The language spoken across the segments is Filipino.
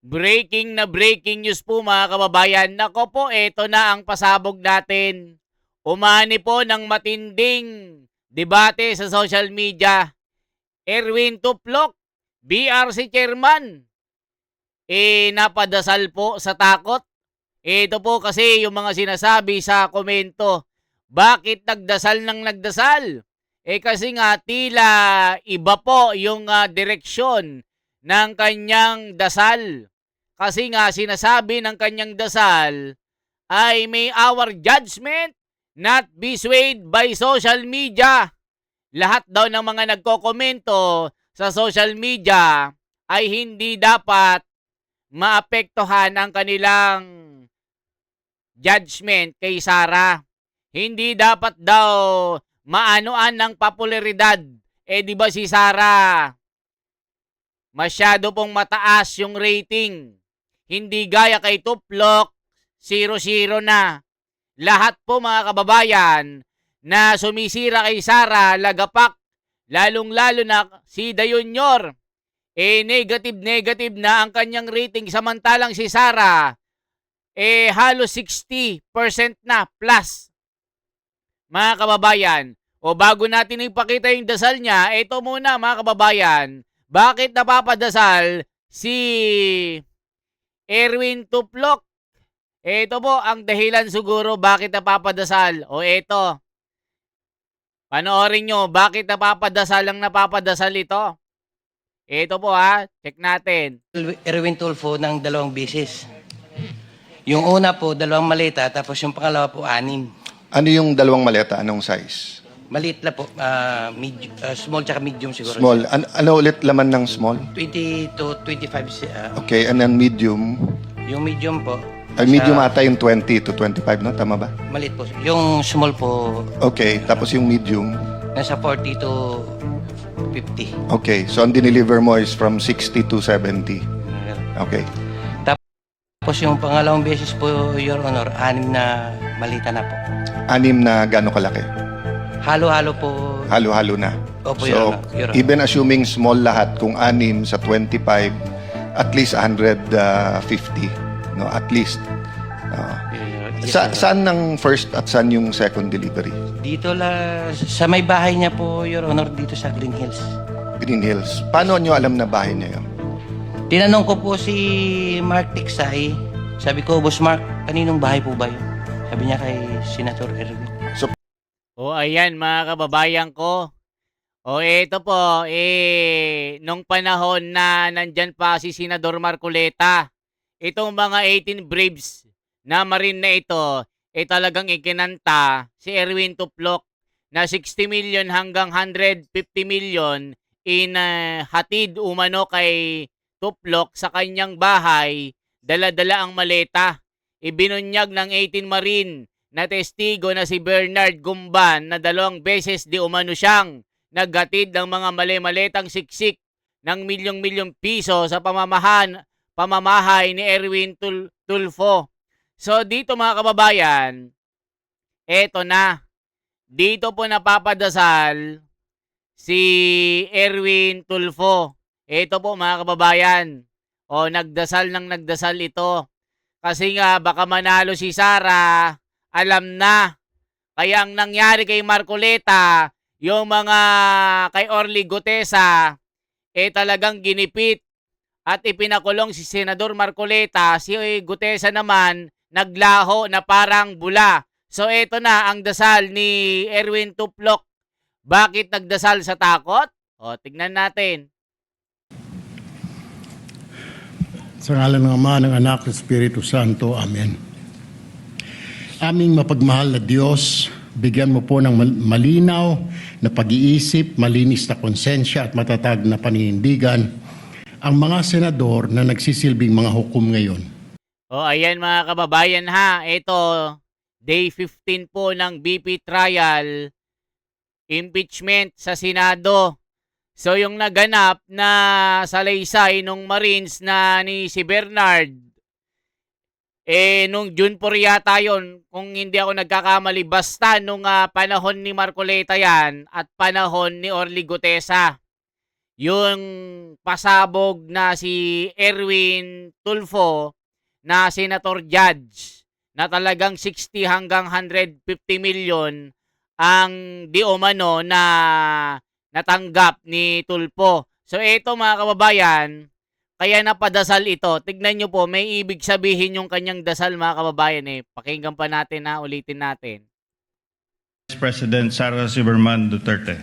Breaking news po mga kababayan. Nako po, eto na ang pasabog natin. Umani po ng matinding debate sa social media. Erwin Tuplok, BRC chairman, napadasal po sa takot. Ito po kasi yung mga sinasabi sa komento. Bakit nagdasal ng nagdasal? Kasi nga tila iba po yung direksyon ng kanyang dasal. Kasi nga sinasabi ng kanyang dasal ay may our judgment not be swayed by social media. Lahat daw ng mga nagkokomento sa social media ay hindi dapat maapektuhan ang kanilang judgment kay Sara. Hindi dapat daw maanoan ng popularidad. Di ba si Sara masyado pong mataas yung rating. Hindi gaya kay Tuplok, 0-0 na. Lahat po mga kababayan na sumisira kay Sara, lagapak, lalong-lalo na si Dayunyor, negative na ang kanyang rating, samantalang si Sara, halos 60% na plus. Mga kababayan, o bago natin ipakita yung dasal niya, ito muna mga kababayan, bakit napapadasal si Erwin Tuplok? Ito po ang dahilan siguro bakit napapadasal. O ito, panoorin nyo, bakit napapadasal ito? Ito po check natin. Erwin Tulfo ng 2 beses. Yung una po, 2 maleta, tapos yung pangalawa po, 6. Ano yung 2 maleta? Anong size? Maliit na po, small tsaka medium siguro. Small. Ano ulit laman ng small? 20 to 25. Okay, and then medium. Yung medium po. Ay, medium ata yung 20 to 25, no? Tama ba? Maliit po. Yung small po, Okay, tapos yung medium. nasa 40 to 50. Okay, so ang dineliver mo is from 60 to 70. Okay. Tapos yung pangalawang beses po, Your Honor, 6 na malita na po. 6 na gano'ng kalaki? Halo-halo po. Halo-halo na. Opo, So, Your Honor. even assuming small lahat, kung 6 sa 25, at least 150. No, at least. Yes, Your Honor. Saan ng first at saan yung second delivery? Dito sa may bahay niya po, Your Honor, dito sa Green Hills. Green Hills. Paano nyo alam na bahay niya yun? Tinanong ko po si Mark Tiksay. Sabi ko, Boss Mark, kaninong bahay po ba yun? Sabi niya kay Senator Erwin. O ayan mga kababayan ko. O ito po, nung panahon na nandyan pa si Senador Marcoleta, itong mga 18 Braves na Marine na ito, talagang ikinanta si Erwin Tuplok na 60 million hanggang 150 million hatid umano kay Tuplok sa kanyang bahay, dala-dala ang maleta. Ibinunyag ng 18 Marine na testigo na si Bernard Gumban na 2 beses di umano siyang naghatid ng mga mali-maletang siksik ng milyong-milyong piso sa pamamahay ni Erwin Tulfo. So dito mga kababayan, eto na. Dito po napapadasal si Erwin Tulfo. Ito po mga kababayan. Nagdasal ng nagdasal ito. Kasi nga baka manalo si Sara, alam na. Kaya ang nangyari kay Marcoleta, yung mga kay Orly Gutesa, talagang ginipit at ipinakulong si Senador Marcoleta. Si Gutesa naman, naglaho na parang bula. So ito na ang dasal ni Erwin Tuplok. Bakit nagdasal sa takot? Tignan natin. Sa ngalan ng Ama, ng Anak, ng Espiritu Santo. Amen. Aming mapagmahal na Diyos, bigyan mo po ng malinaw na pag-iisip, malinis na konsensya at matatag na paninindigan ang mga senador na nagsisilbing mga hukom ngayon. Ayan mga kababayan ito, day 15 po ng BP trial, impeachment sa Senado. So yung naganap na salaysay nung Marines na ni si Bernard, nung June 4 yata yun, kung hindi ako nagkakamali, basta nung panahon ni Marcoleta yan at panahon ni Orly Gutesa. yung pasabog na si Erwin Tulfo na senator judge na talagang 60 hanggang 150 million ang di umano na natanggap ni Tulfo. So ito mga kababayan, kaya napadasal ito. Tignan nyo po, may ibig sabihin yung kanyang dasal mga kababayan eh. Pakinggan pa natin ha, ulitin natin. Vice President Sara Zimmerman Duterte.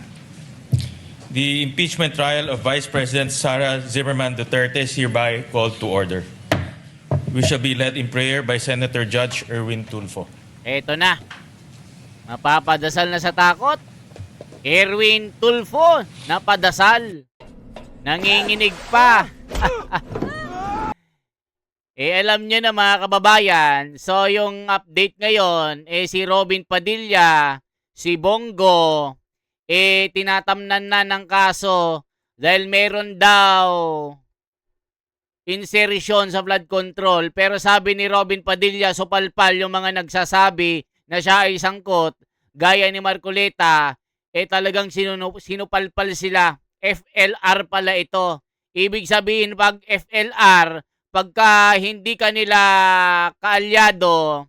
The impeachment trial of Vice President Sara Zimmerman Duterte is hereby called to order. We shall be led in prayer by Senator Judge Erwin Tulfo. Eto na. Mapapadasal na sa takot. Erwin Tulfo, napadasal. Nanginginig pa. Alam nyo na mga kababayan, so yung update ngayon, si Robin Padilla, si Bongo, tinatamnan na ng kaso dahil meron daw insertion sa flood control. Pero sabi ni Robin Padilla, supalpal yung mga nagsasabi na siya ay sangkot, gaya ni Marcoleta, talagang sinupalpal sila. FLR pala ito. Ibig sabihin, pag FLR, pagka hindi ka nila kaalyado,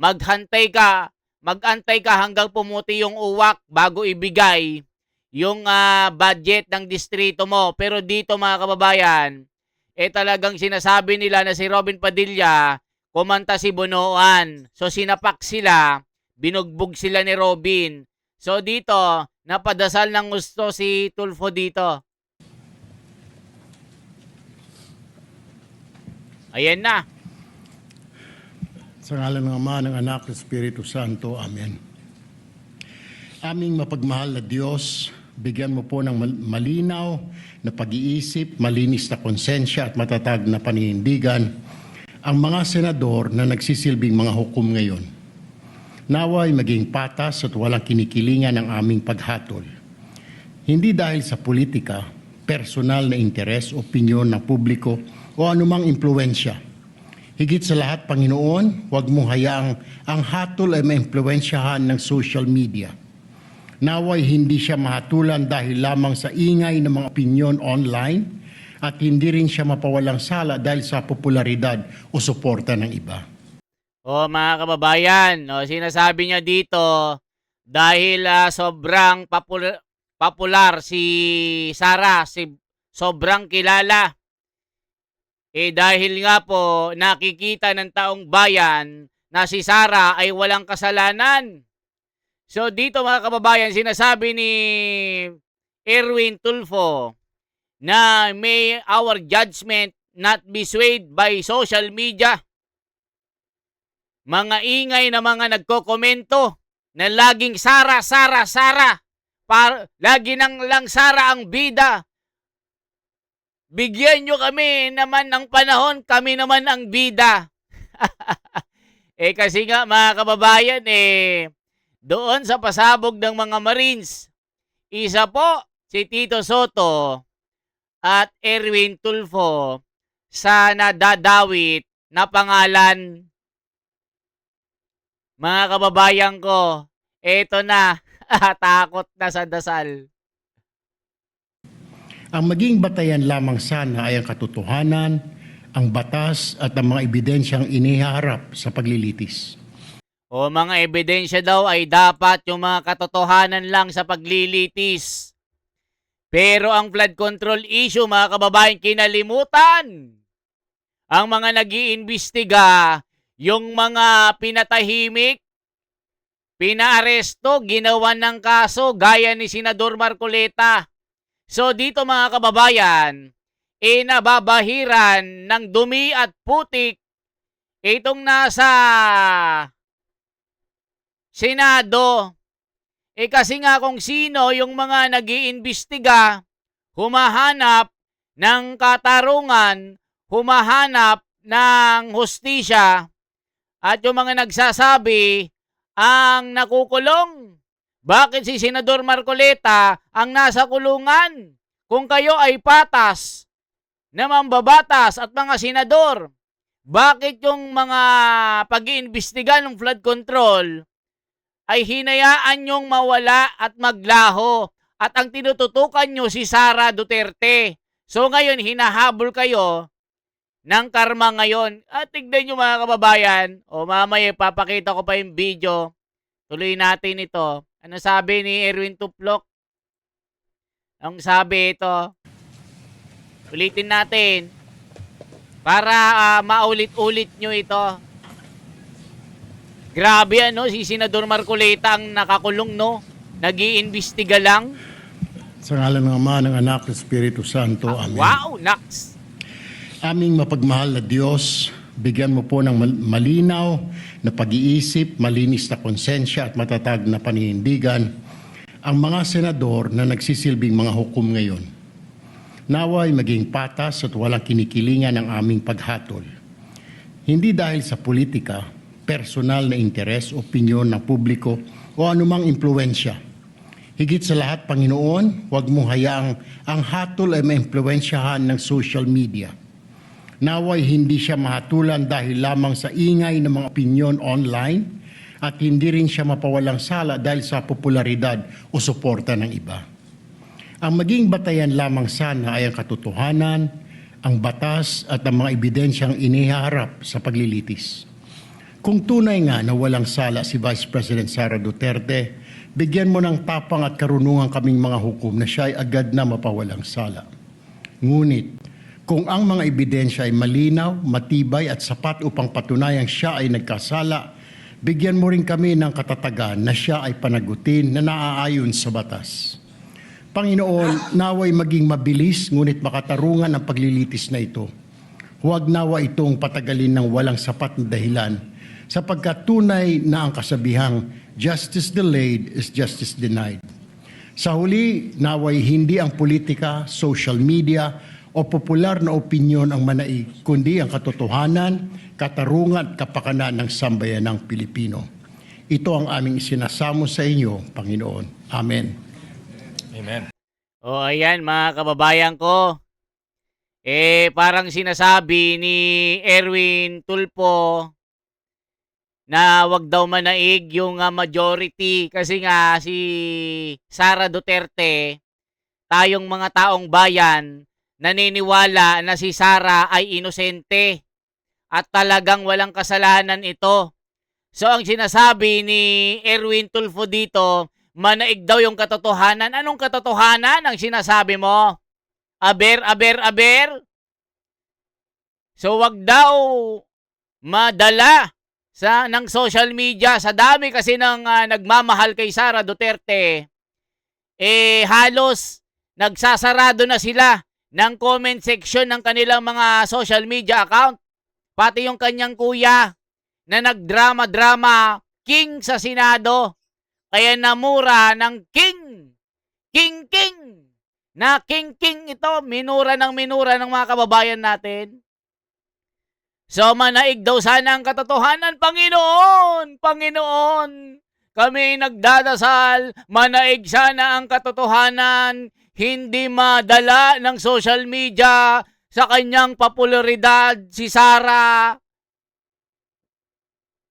magantay ka hanggang pumuti yung uwak bago ibigay yung budget ng distrito mo. Pero dito mga kababayan, talagang sinasabi nila na si Robin Padilla, kumanta si Bonoan. So sinapak sila, binugbog sila ni Robin. So dito, napadasal ng gusto si Tulfo dito. Ayan na. Sa ngalan ng Ama, ng Anak, ng Espiritu Santo. Amen. Aming mapagmahal na Diyos, bigyan mo po ng malinaw na pag-iisip, malinis na konsensya at matatag na paninindigan ang mga senador na nagsisilbing mga hukom ngayon. Naway maging patas at walang kinikilingan ang aming paghatol. Hindi dahil sa politika, personal na interes, opinyon ng publiko o anumang impluensya. Higit sa lahat, Panginoon, huwag mong hayaang ang hatol ay maimpluwensyahan ng social media. Naway hindi siya mahatulan dahil lamang sa ingay ng mga opinyon online at hindi rin siya mapawalang sala dahil sa popularidad o suporta ng iba. Mga kababayan, sinasabi niya dito, dahil sobrang popular si Sara, sobrang kilala. Dahil nga po, nakikita ng taong bayan na si Sara ay walang kasalanan. So dito mga kababayan, sinasabi ni Erwin Tulfo na may our judgment not be swayed by social media. Mga ingay na mga nagkokomento na laging Sara, Sara, Sara. Lagi nang lang Sara ang bida. Bigyan nyo kami naman ng panahon, kami naman ang bida. Kasi nga mga kababayan, doon sa pasabog ng mga Marines, isa po si Tito Soto at Erwin Tulfo sa nadadawit na pangalan. Mga kababayan ko, eto na, takot na sa dasal. Ang maging batayan lamang sana ay ang katotohanan, ang batas at ang mga ebidensyang iniharap sa paglilitis. Mga ebidensya daw ay dapat yung mga katotohanan lang sa paglilitis. Pero ang flood control issue, mga kababayan, kinalimutan. Ang mga nag-iimbestiga, yung mga pinatahimik, pinaaresto, ginawan ng kaso, gaya ni Senador Marcoleta. So dito mga kababayan, nababahiran ng dumi at putik itong nasa Senado. Kasi nga kung sino yung mga nag-iimbestiga, humahanap ng katarungan, humahanap ng hustisya, at yung mga nagsasabi ang nakukulong. Bakit si Senador Marcoleta ang nasa kulungan? Kung kayo ay patas na mambabatas at mga senador, bakit yung mga pag-iimbestiga ng flood control ay hinayaan yung mawala at maglaho At ang tinututukan nyo si Sara Duterte. So ngayon, hinahabol kayo ng karma ngayon. At tignan nyo mga kababayan, o mamaya papakita ko pa yung video. Tuloy natin ito. Ano sabi ni Erwin Tuplok? Ang sabi ito, ulitin natin para maulit-ulit nyo ito. Grabe ano, si Senador Marcoleta ang nakakulong, no? Nag-iimbestiga lang. Sa ngalan ng Ama, ng Anak, ng Espiritu Santo. Amen. Wow, Nax! Aming mapagmahal na Diyos, bigyan mo po ng malinaw na pag-iisip, malinis na konsensya at matatag na paninindigan ang mga senador na nagsisilbing mga hukom ngayon. Naway maging patas at walang kinikilingan ang aming paghatol. Hindi dahil sa politika, personal na interes, opinyon ng publiko o anumang impluensya. Higit sa lahat, Panginoon, huwag mong hayaang ang hatol ay maimpluwensyahan ng social media. Naway hindi siya mahatulan dahil lamang sa ingay ng mga opinyon online at hindi rin siya mapawalang sala dahil sa popularidad o suporta ng iba. Ang maging batayan lamang sana ay ang katotohanan, ang batas at ang mga ebidensyang inihaharap sa paglilitis. Kung tunay nga na walang sala si Vice President Sara Duterte, bigyan mo ng tapang at karunungan kaming mga hukom na siya ay agad na mapawalang sala. Ngunit, kung ang mga ebidensya ay malinaw, matibay at sapat upang patunayang siya ay nagkasala, bigyan mo rin kami ng katatagan na siya ay panagutin na naaayon sa batas. Panginoon, naway maging mabilis ngunit makatarungan ang paglilitis na ito. Huwag nawa itong patagalin ng walang sapat na dahilan sapagkat tunay na ang kasabihang justice delayed is justice denied. Sa huli, naway hindi ang politika, social media o popular na opinyon ang manaig, kundi ang katotohanan, katarungan at kapakanan ng sambayanang Pilipino. Ito ang aming isinasamo sa inyo, Panginoon. Amen. Amen. O ayan mga kababayan ko. Parang sinasabi ni Erwin Tulfo na wag daw manaig yung majority kasi nga si Sara Duterte, tayong mga taong bayan, naniniwala na si Sara ay inosente at talagang walang kasalanan ito. So ang sinasabi ni Erwin Tulfo dito, manaig daw yung katotohanan. Anong katotohanan ang sinasabi mo? Aber. So wag daw madala ng social media. Sa dami kasi ng nagmamahal kay Sara Duterte, halos nagsasarado na sila ng comment section ng kanilang mga social media account. Pati yung kanyang kuya na nagdrama-drama, king sa Senado. Kaya namura ng king. Na king ito, minura ng mga kababayan natin. So manaig daw sana ang katotohanan, Panginoon. Kami nagdadasal, manaig sana ang katotohanan, hindi madala ng social media sa kanyang popularidad si Sara.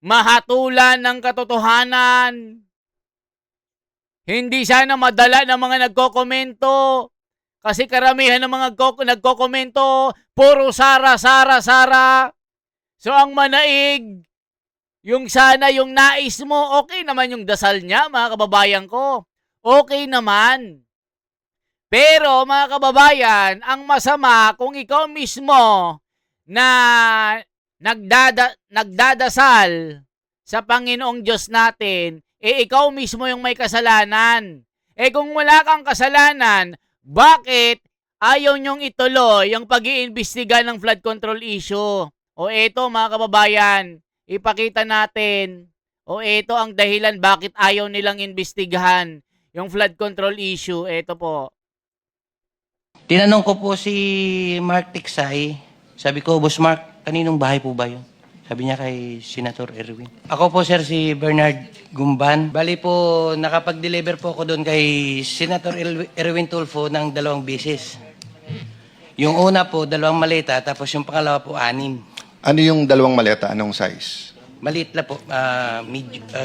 Mahatulan ng katotohanan. Hindi sana madala ng mga nagkokomento. Kasi karamihan ng mga nagkokomento, puro Sara. So ang manaig, yung sana yung nais mo, okay naman yung dasal niya, mga kababayan ko. Okay naman. Pero mga kababayan, ang masama kung ikaw mismo na nagdadasal sa Panginoong Diyos natin, ikaw mismo yung may kasalanan. Kung wala kang kasalanan, bakit ayaw nyong ituloy yung pag-iimbestiga ng flood control issue? O eto mga kababayan, ipakita natin. O eto ang dahilan bakit ayaw nilang imbestigahan yung flood control issue. Eto po. Tinanong ko po si Mark Tiksay, sabi ko, Boss Mark, kaninong bahay po ba yun? Sabi niya kay Senator Erwin. Ako po sir si Bernard Gumban. Bali po, nakapag-deliver po ako doon kay Senator Erwin Tulfo ng 2 beses. Yung una po, 2 maleta, tapos yung pangalawa po 6. Ano yung 2 maleta? Anong size? Maliit lang po.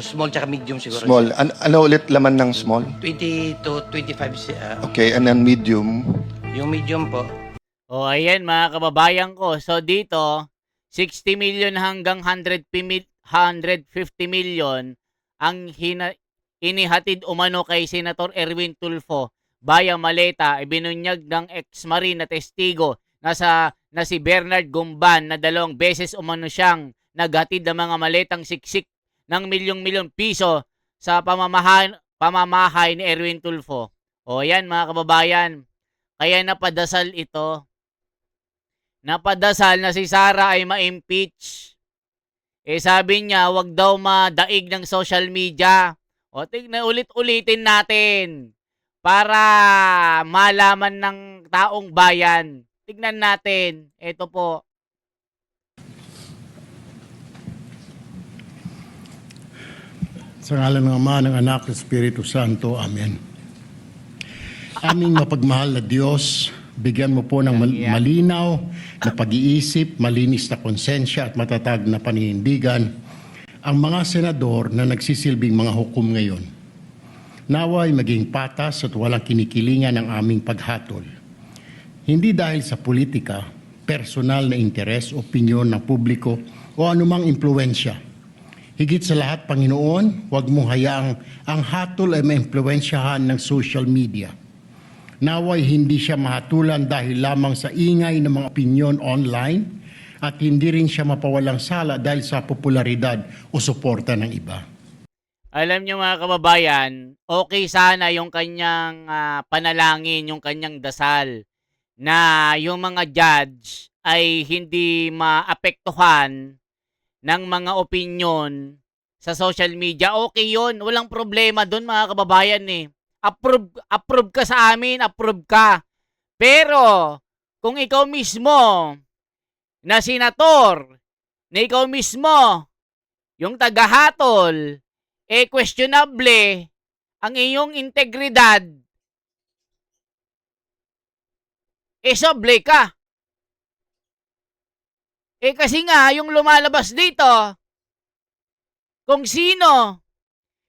Small tsaka medium siguro. Small. Ano ulit laman ng small? 20 to 25. Okay, and then medium. Yung medium po, O ayan mga kababayan ko. So dito, 60 million hanggang 150 million ang inihatid umano kay Senator Erwin Tulfo via maleta, ibinunyag ng ex-marine na testigo na si Bernard Gumban na 2 beses umano siyang naghatid ng mga maletang siksik ng milyong-milyong piso sa pamamahay ni Erwin Tulfo. O yan mga kababayan, kaya napadasal ito. Napadasal na si Sara ay ma-impeach. Sabi niya, wag daw madaig ng social media. O tignan, ulit-ulitin natin para malaman ng taong bayan. Tignan natin. Ito po. Sa ngalan ng Ama, ng Anak, ng Espiritu Santo. Amen. Aming mapagmahal na Diyos, bigyan mo po ng malinaw na pag-iisip, malinis na konsensya at matatag na paninindigan ang mga senador na nagsisilbing mga hukom ngayon. Naway maging patas at walang kinikilingan ang aming paghatol. Hindi dahil sa politika, personal na interes, opinyon ng publiko o anumang impluensya. Higit sa lahat, Panginoon, huwag mong hayaang ang hatol ay maimpluwensyahan ng social media. Naway hindi siya mahatulan dahil lamang sa ingay ng mga opinyon online at hindi rin siya mapawalang sala dahil sa popularidad o suporta ng iba. Alam niyo mga kababayan, okay sana yung kanyang panalangin, yung kanyang dasal na yung mga judge ay hindi maapektuhan ng mga opinyon sa social media. Okay yun, walang problema doon mga kababayan eh. Approve ka sa amin, approve ka. Pero kung ikaw mismo na senator, na ikaw mismo yung tagahatol, questionable ang iyong integridad, soble ka. Kasi nga, yung lumalabas dito, kung sino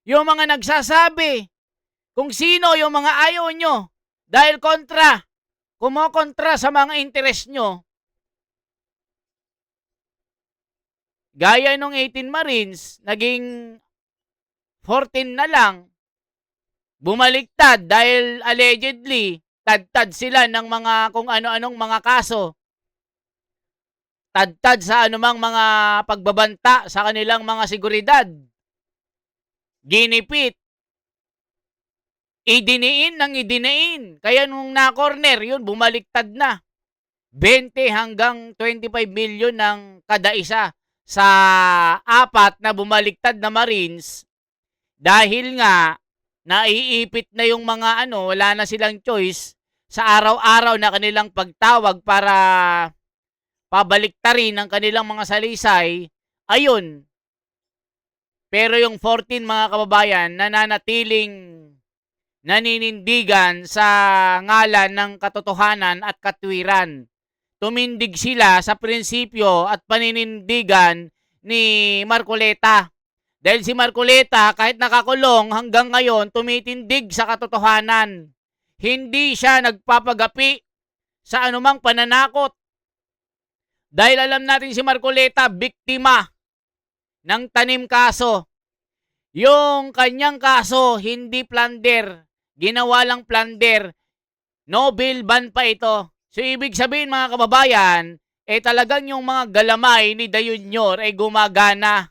yung mga nagsasabi, kung sino yung mga ayaw nyo, dahil kumokontra sa mga interes nyo. Gaya nung 18 Marines, naging 14 na lang, bumaliktad dahil allegedly, tad sila ng mga kung ano-anong mga kaso. Tad sa anumang mga pagbabanta sa kanilang mga seguridad. Ginipit. Idiniin. Kaya nung na-corner, yun, bumaliktad na. 20 hanggang 25 million ng kada isa sa 4 na bumaliktad na Marines dahil nga naiipit na yung mga wala na silang choice sa araw-araw na kanilang pagtawag para pabaliktarin ang kanilang mga salisay. Ayun. Pero yung 14 mga kababayan nananatiling naninindigan sa ngalan ng katotohanan at katwiran. Tumindig sila sa prinsipyo at paninindigan ni Marcoleta. Dahil si Marcoleta, kahit nakakulong hanggang ngayon, tumitindig sa katotohanan. Hindi siya nagpapagapi sa anumang pananakot. Dahil alam natin si Marcoleta, biktima ng tanim kaso. Yung kanyang kaso, hindi plunder. Ginawa lang plunder. No bail ban pa ito. So, ibig sabihin mga kababayan, talagang yung mga galamay ni Dayunyor ay gumagana.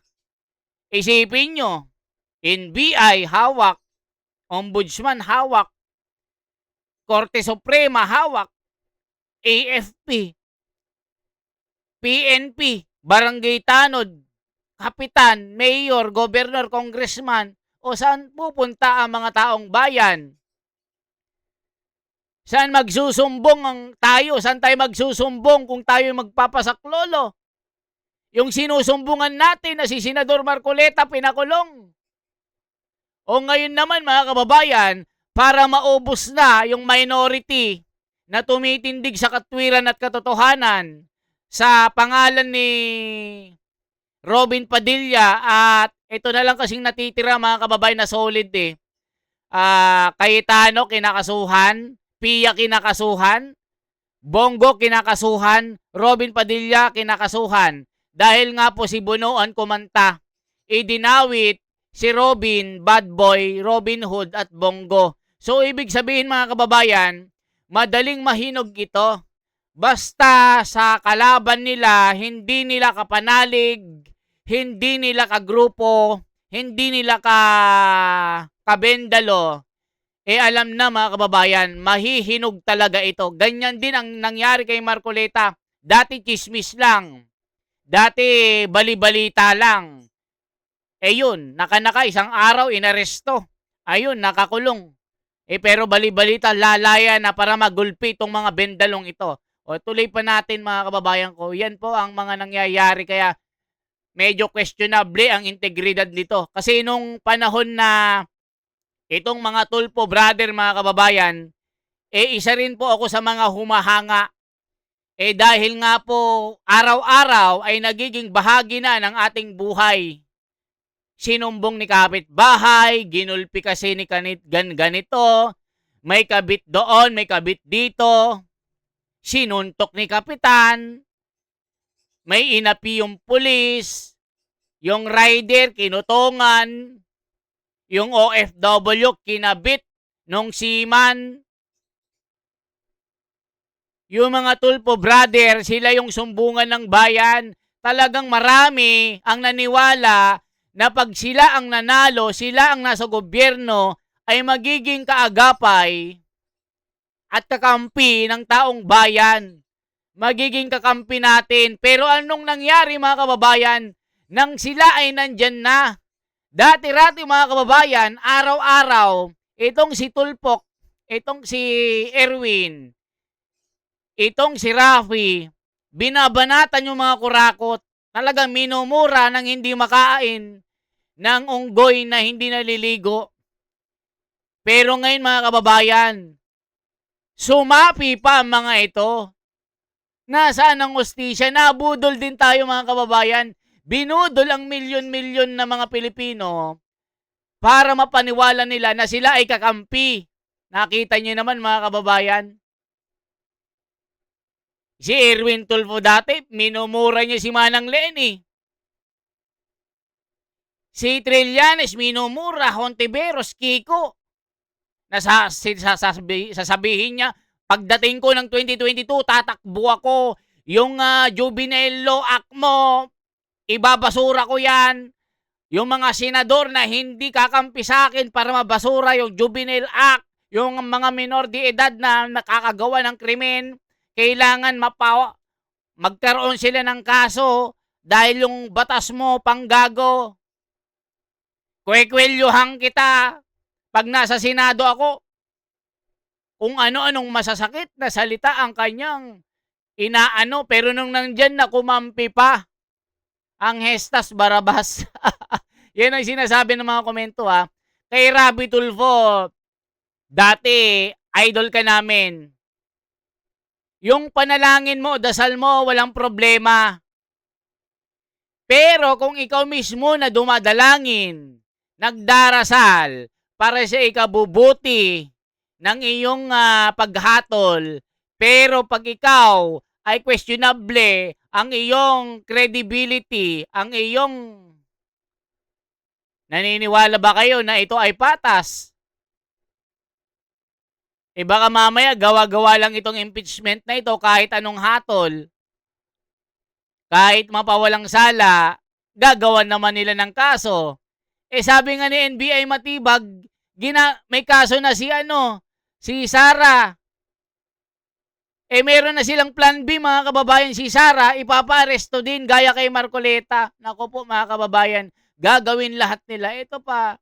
Isipin nyo, NBI hawak, Ombudsman hawak, Korte Suprema hawak, AFP, PNP, Barangay Tanod, Kapitan, Mayor, Gobernador, Congressman, o saan pupunta ang mga taong bayan? Saan magsusumbong tayo? Saan tayo magsusumbong kung tayo magpapasaklolo? Yung sinusumbungan natin na si Senador Marcoleta pinakulong. O ngayon naman mga kababayan, para maubos na yung minority na tumitindig sa katwiran at katotohanan sa pangalan ni Robin Padilla, at ito na lang kasing natitira mga kababayan na solid eh. Cayetano kinakasuhan, Pia kinakasuhan, Bongo kinakasuhan, Robin Padilla kinakasuhan. Dahil nga po si Bunuan kumanta, idinawit si Robin, Bad Boy, Robin Hood at Bongo. So ibig sabihin mga kababayan, madaling mahinog ito. Basta sa kalaban nila, hindi nila kapanalig, hindi nila kagrupo, hindi nila kabendalo, alam na mga kababayan, mahihinog talaga ito. Ganyan din ang nangyari kay Marcoleta. Dati chismis lang. Dati bali-balita lang. Yun, naka isang araw inaresto. Ayun, nakakulong. Pero bali-balita, lalaya na para magulpi itong mga bendalong ito. O tuloy pa natin mga kababayan ko. Yan po ang mga nangyayari. Kaya medyo questionable ang integridad nito. Kasi nung panahon na itong mga Tulfo brother mga kababayan, isa rin po ako sa mga humahanga. Dahil nga po araw-araw ay nagiging bahagi na ng ating buhay. Sinumbong ni kapitbahay, ginulpi kasi ni ganito, may kabit doon, may kabit dito, sinuntok ni kapitan, may inapi yung pulis, yung rider kinutungan, yung OFW kinabit nung seaman. Yung mga Tulfo brother, sila yung sumbungan ng bayan. Talagang marami ang naniwala na pag sila ang nanalo, sila ang nasa gobyerno, ay magiging kaagapay at kakampi ng taong bayan. Magiging kakampi natin. Pero anong nangyari mga kababayan? Nang sila ay nandyan na. Dati-rati mga kababayan, araw-araw, itong si Tulfo, itong si Erwin, itong si Rafi, binabanatan yung mga kurakot. Talagang minumura ng hindi makain ng unggoy na hindi naliligo. Pero ngayon mga kababayan, sumapi pa ang mga ito. Nasaan ang hustisya? Nabudol din tayo mga kababayan. Binudol ang milyon-milyon na mga Pilipino para mapaniwala nila na sila ay kakampi. Nakita niyo naman mga kababayan. Si Erwin Tulfo dati, minumura niya si Manang Leni. Si Trillanes, minumura, Hontiveros, Kiko. Sasabihin niya, pagdating ko ng 2022, tatakbo ako. Yung juvenile law act mo, ibabasura ko yan. Yung mga senador na hindi kakampi sa akin para mabasura yung juvenile act, yung mga minor de edad na nakakagawa ng krimen, kailangan magkaroon sila ng kaso dahil yung batas mo panggago. Kwekwelyuhan kita pag nasa Senado ako. Kung ano-anong masasakit na salita ang kanyang inaano, pero nung nandyan na kumampi pa ang Hestas Barabas. Yan ang sinasabi ng mga komento ha. Kay Rafi Tulfo, dati idol ka namin. Yung panalangin mo, dasal mo, walang problema. Pero kung ikaw mismo na dumadalangin, nagdarasal para sa ikabubuti ng iyong paghatol, pero pag ikaw ay questionable ang iyong credibility, ang iyong naniniwala ba kayo na ito ay patas? Baka mamaya gawa-gawa lang itong impeachment na ito kahit anong hatol. Kahit mapawalang sala, gagawan naman nila ng kaso. Sabi nga ni NBI Matibag, may kaso na si Sara. Meron na silang plan B mga kababayan, si Sara, ipapa-aresto din gaya kay Marcoleta. Naku po mga kababayan, gagawin lahat nila. Ito pa.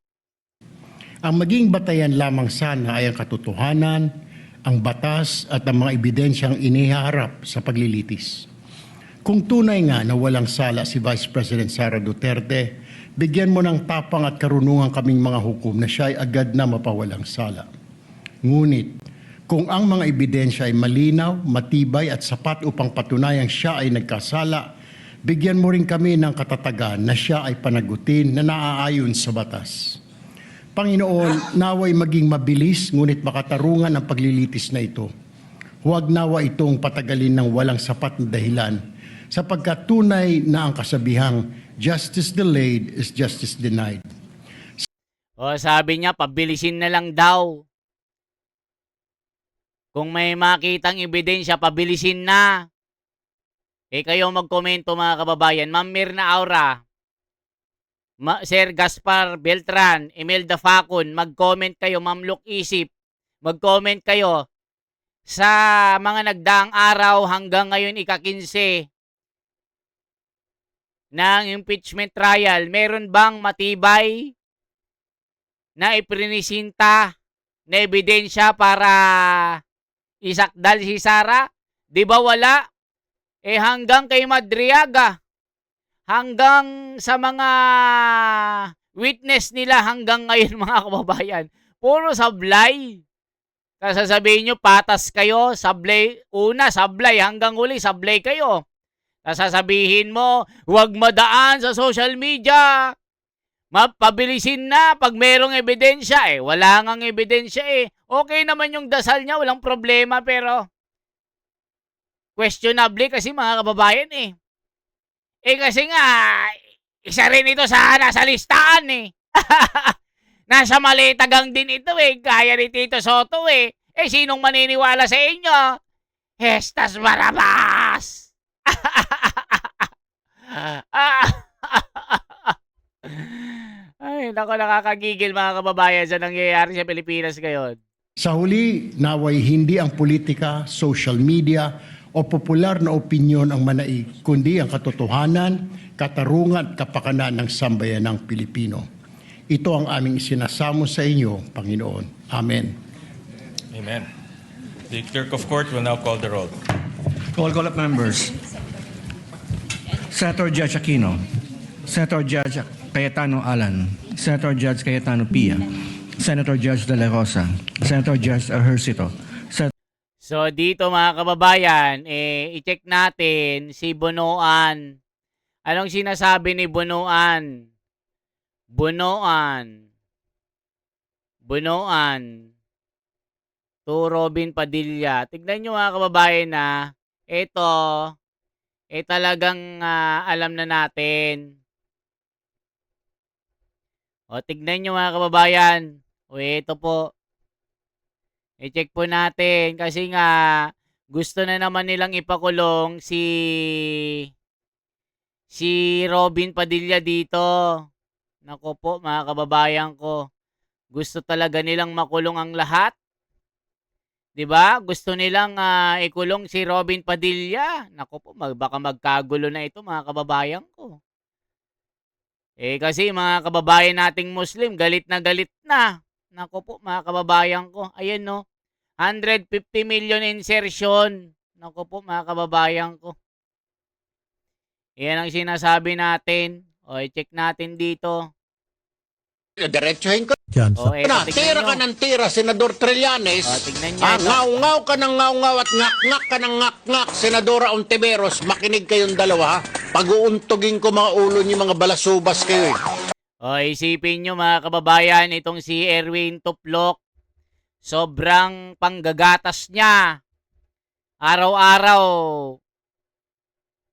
Ang maging batayan lamang sana ay ang katotohanan, ang batas at ang mga ebidensyang iniharap sa paglilitis. Kung tunay nga na walang sala si Vice President Sara Duterte, bigyan mo ng tapang at karunungan kaming mga hukom na siya ay agad na mapawalang sala. Ngunit, kung ang mga ebidensya ay malinaw, matibay at sapat upang patunayang siya ay nagkasala, bigyan mo rin kami ng katatagan na siya ay panagutin na naaayon sa batas. Panginoon, naway maging mabilis ngunit makatarungan ang paglilitis na ito. Huwag nawa itong patagalin ng walang sapat na dahilan sapagkat tunay na ang kasabihang justice delayed is justice denied. O sabi niya, pabilisin na lang daw. Kung may makitang ebidensya, pabilisin na. Eh kayo magkomento mga kababayan. Ma'am Mirna Aura, Sir Gaspar Beltran, Imelda Facon, mag-comment kayo. Ma'am Luke Isip, mag-comment kayo. Sa mga nagdaang araw hanggang ngayon ika-15 ng impeachment trial, meron bang matibay na iprinisinta na ebidensya para isakdal si Sara? Di ba wala? Eh hanggang kay Madriaga, hanggang sa mga witness nila hanggang ngayon mga kababayan, puro sablay. Sasabihin nyo, patas kayo, sablay, una, sablay, hanggang huli, sablay kayo. Sasabihin mo, huwag madaan sa social media. Mapabilisin na pag merong ebidensya. Eh, wala ngang ebidensya eh. Okay naman yung dasal niya, walang problema, pero questionable kasi mga kababayan eh. Eh kasi nga, isa rin ito sa nasa listahan eh. Nasa malitagang din ito eh. Kaya ni Tito Soto eh. Eh sinong maniniwala sa inyo? Hestas Barabas! Ay, naku, nakakagigil mga kababayan sa nangyayari sa Pilipinas ngayon. Sa huli, naway hindi ang politika, social media o popular na opinyon ang manaig, kundi ang katotohanan, katarungan at kapakanan ng sambayanang Pilipino. Ito ang aming isinasamo sa inyo, Panginoon. Amen. Amen. The clerk of court will now call the roll. Call of members. Senator Judge Aquino. Senator Judge Cayetano Alan. Senator Judge Cayetano Pia. Senator Judge De La Rosa. Senator Judge Ejercito. So dito mga kababayan, i-check natin si Bonoan. Anong sinasabi ni Bonoan? Bonoan to Robin Padilla. Tignan nyo mga kababayan na ito, talagang alam na natin. O tignan nyo mga kababayan. O ito po. I-check po natin kasi nga gusto na naman nilang ipakulong si Robin Padilla dito. Nako po mga kababayan ko. Gusto talaga nilang makulong ang lahat. 'Di ba? Gusto nilang ikulong si Robin Padilla. Nako po, baka magkagulo na ito mga kababayan ko. Eh kasi mga kababayan nating Muslim, galit na. Nako po mga kababayan ko. Ayan no. 150 million insertion. Nako po mga kababayan ko. Yan ang sinasabi natin. O, i-check natin dito. Diretsuhin ko O, na. Tira ka ng tira, Senador Trillanes. O, tignan nyo ito. Ngaw-ngaw ka ng ngaw-ngaw at ngak-ngak ka ng ngak-ngak, Senadora Ontiveros. Makinig kayong dalawa, ha? Pag-uuntugin ko mga ulo niyo, mga balasubas kayo, eh. O, isipin nyo mga kababayan, itong si Erwin Tuplok, sobrang panggagatas niya. Araw-araw,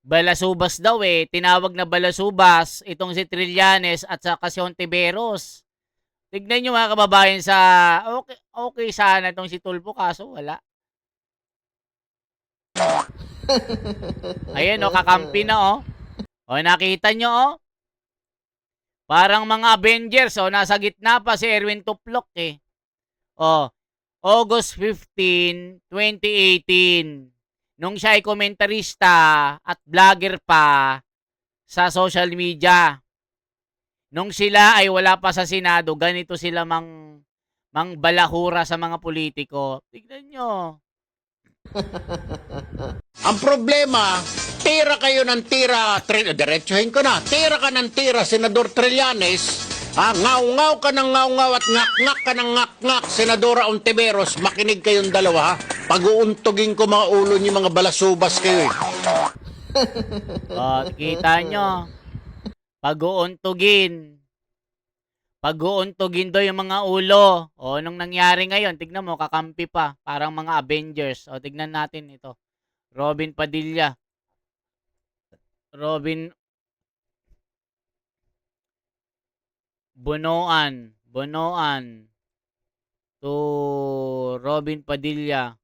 balasubas daw eh. Tinawag na balasubas itong si Trillanes at saka si Ontiveros. Tignan nyo mga kababayan sa okay sana itong si Tulfo kaso wala. Ayan o, kakampi na o. O, nakita nyo o. Parang mga Avengers o, nasa gitna pa si Erwin Tuplok eh. O, August 15, 2018. Nung siya ay komentarista at vlogger pa sa social media. Nung sila ay wala pa sa Senado, ganito sila mang balahura sa mga politiko. Tignan nyo. Ang problema, tira kayo ng tira, diretsuhin ko na, tira ka ng tira, Senador Trillanes, ngaw-ngaw ka ng ngaw-ngaw at ngak-ngak ka ng ngak-ngak, Senadora Ontiveros. Makinig kayong dalawa, ha? Pag-uuntugin ko mga ulo niyo, mga balasubas kayo, eh. O, kita nyo. Pag-uuntugin. Pag-uuntugin daw yung mga ulo. O, anong nangyari ngayon? Tignan mo, kakampi pa. Parang mga Avengers. O, tignan natin ito. Robin Padilla. Robin Bonoan. Bonoan. To Robin Padilla.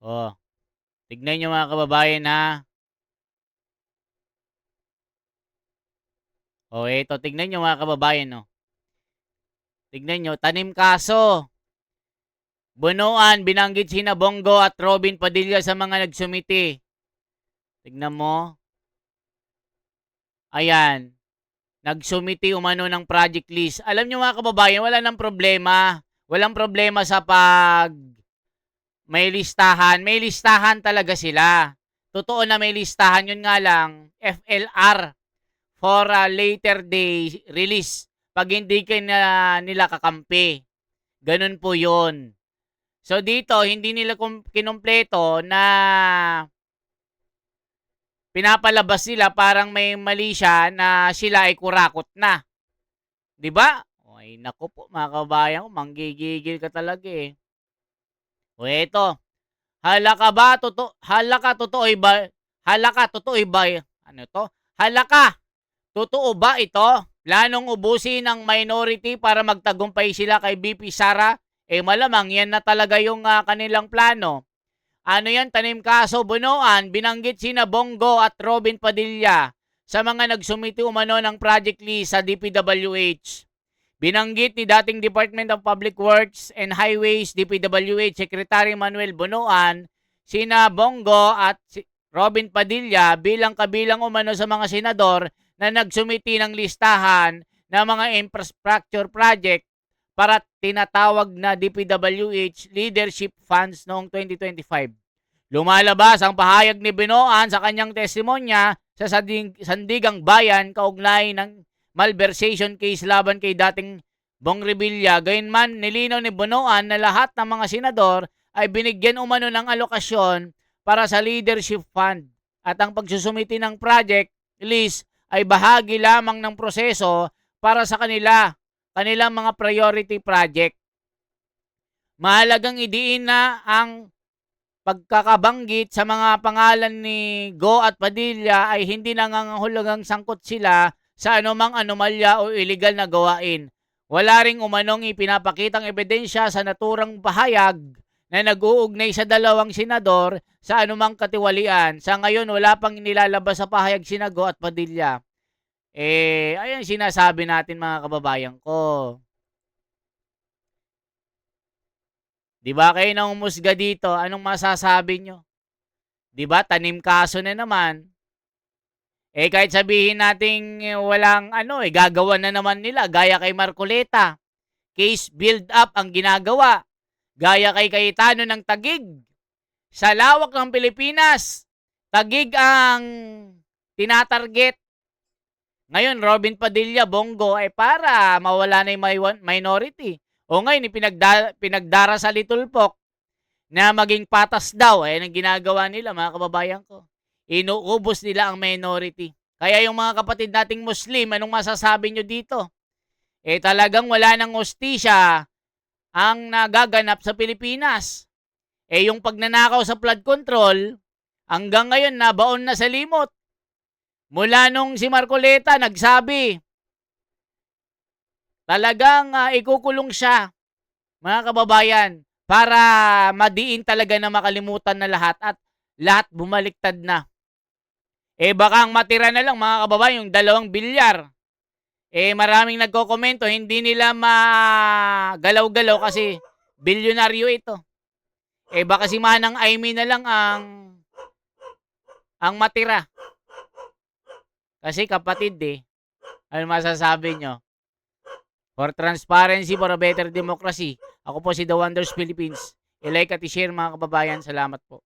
O, tignan nyo mga kababayan ha. O, eto, tignan nyo mga kababayan, no. Tignan nyo, tanim kaso. Bunuan, binanggit sina Bongo at Robin Padilla sa mga nagsumiti. Tignan mo. Ayan. Nagsumiti umano ng project list. Alam nyo mga kababayan, wala nang problema. Walang problema sa pag may listahan. May listahan talaga sila. Totoo na may listahan. Yun nga lang, FLR. For a later day release. Pag hindi kayo na nila kakampi. Ganun po yun. So dito, hindi nila kinumpleto na pinapalabas nila parang may mali siya na sila ay kurakot na. 'Di ba? Ay naku po mga kabayan, manggigigil ka talaga eh. O eto, halaka totoo ba? Halaka, totoo ba? Ano to? Halaka, totoo ba ito? Planong ubusin ng minority para magtagumpay sila kay BP Sara? Malamang yan na talaga yung kanilang plano. Ano yan, tanim kaso, bunuan, binanggit sina Bongo at Robin Padilla sa mga nagsumiti umano ng project list sa DPWH. Binanggit ni dating Department of Public Works and Highways DPWH Secretary Manuel Bunuan, sina Bongo at Robin Padilla bilang kabilang umano sa mga senador na nagsumiti ng listahan ng mga infrastructure project para tinatawag na DPWH Leadership Funds noong 2025. Lumalabas ang pahayag ni Bunuan sa kanyang testimonya sa Sandigang Bayan kaugnay ng malversation case laban kay dating Bong Revilla. Gayunman, nilinaw ni Bunuan na lahat ng mga senador ay binigyan umano ng alokasyon para sa leadership fund at ang pagsusumiti ng project list ay bahagi lamang ng proseso para sa kanilang mga priority project. Mahalagang idiin na ang pagkakabanggit sa mga pangalan ni Go at Padilla ay hindi nangangahulugang sangkot sila sa anumang anomalya o illegal na gawain. Wala ring umanong ipinapakitang ebidensya sa naturang pahayag na nag-uugnay sa dalawang senador sa anumang katiwalian. Sa ngayon, wala pang nilalabas sa pahayag sina Go at Padilla. Ayan sinasabi natin mga kababayan ko. Di ba kayo nang umusga dito? Anong masasabi nyo? Di ba tanim kaso na naman? Kahit sabihin nating walang gagawa na naman nila. Gaya kay Marcoleta. Case build up ang ginagawa. Gaya kay Cayetano ng Taguig. Sa lawak ng Pilipinas, Taguig ang tinatarget. Ngayon, Robin Padilla, Bongo, para mawala na yung minority. O ngayon, pinagdara sa Little Pok na maging patas daw. Ang ginagawa nila, mga kababayan ko. Inuubos nila ang minority. Kaya yung mga kapatid nating Muslim, anong masasabi nyo dito? Talagang wala nang hustisya ang nagaganap sa Pilipinas. Yung pagnanakaw sa flood control, hanggang ngayon, nabaon na sa limot. Mula nung si Marcoleta nagsabi, talagang ikukulong siya, mga kababayan, para madiin talaga na makalimutan na lahat at lahat bumaliktad na. Baka ang matira na lang mga kababayan, yung 2 bilyar. Maraming nagkokomento, hindi nila magalaw-galaw kasi bilyonaryo ito. Baka si Manang Aimee na lang ang matira. Kasi kapatid ano masasabi nyo? For transparency, for a better democracy. Ako po si The Wonders Philippines. I-like at i-share mga kababayan. Salamat po.